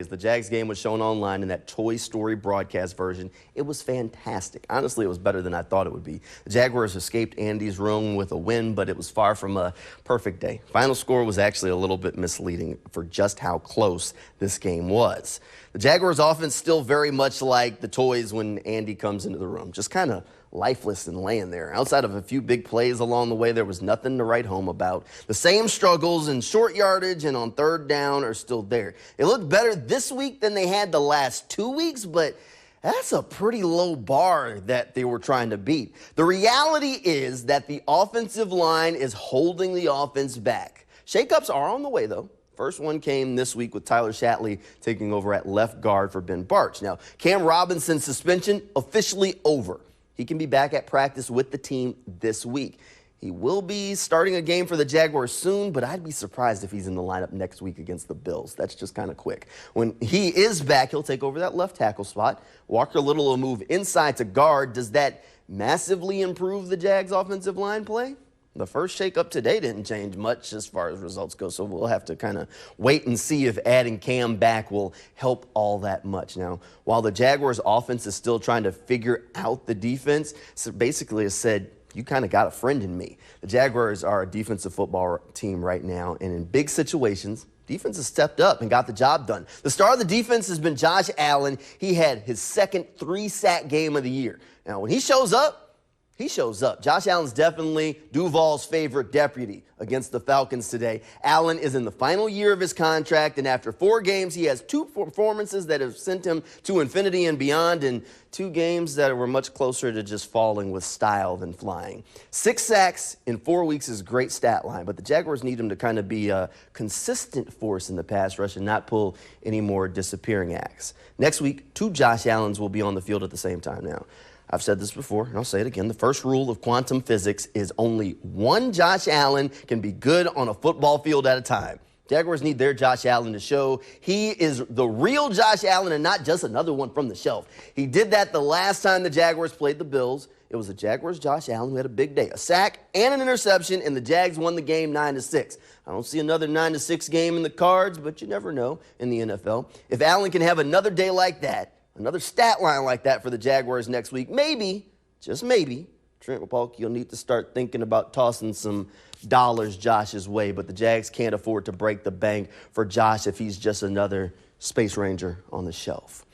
if the Jags game was shown online in that Toy Story broadcast version, it was fantastic. Honestly, it was better than I thought it would be. The Jaguars escaped Andy's room with a win, but it was far from a perfect day. Final score was actually a little bit misleading for just how close this game was. The Jaguars offense still very much like the toys when Andy comes into the room, just kind of lifeless and laying there. Outside of a few big plays along the way, there was nothing to write home about. The same struggles in short yardage and on third down are still there. It looked better this week than they had the last 2 weeks, but that's a pretty low bar that they were trying to beat. The reality is that the offensive line is holding the offense back. Shakeups are on the way, though. First one came this week with Tyler Shatley taking over at left guard for Ben Bartch. Now, Cam Robinson's suspension officially over. He can be back at practice with the team this week. He will be starting a game for the Jaguars soon, but I'd be surprised if he's in the lineup next week against the Bills. That's just kind of quick. When he is back, he'll take over that left tackle spot. Walker Little will move inside to guard. Does that massively improve the Jags' offensive line play? The first shakeup today didn't change much as far as results go, so we'll have to kind of wait and see if adding Cam back will help all that much. Now, while the Jaguars' offense is still trying to figure out the defense, so basically it said, you kind of got a friend in me. The Jaguars are a defensive football team right now, and in big situations, defense has stepped up and got the job done. The star of the defense has been Josh Allen. He had his second 3-sack game of the year. Now, when he shows up, he shows up. Josh Allen's definitely Duval's favorite deputy against the Falcons today. Allen is in the final year of his contract, and after 4 games, he has 2 performances that have sent him to infinity and beyond, and 2 games that were much closer to just falling with style than flying. 6 sacks in 4 weeks is a great stat line, but the Jaguars need him to kind of be a consistent force in the pass rush and not pull any more disappearing acts. Next week, 2 Josh Allens will be on the field at the same time now. I've said this before, and I'll say it again. The first rule of quantum physics is only one Josh Allen can be good on a football field at a time. Jaguars need their Josh Allen to show he is the real Josh Allen and not just another one from the shelf. He did that the last time the Jaguars played the Bills. It was the Jaguars' Josh Allen who had a big day, a sack and an interception, and the Jags won the game 9-6. I don't see another 9-6 game in the cards, but you never know in the NFL. If Allen can have another day like that, another stat line like that for the Jaguars next week, maybe, just maybe, Trent Wilpolk, you'll need to start thinking about tossing some dollars Josh's way, but the Jags can't afford to break the bank for Josh if he's just another Space Ranger on the shelf.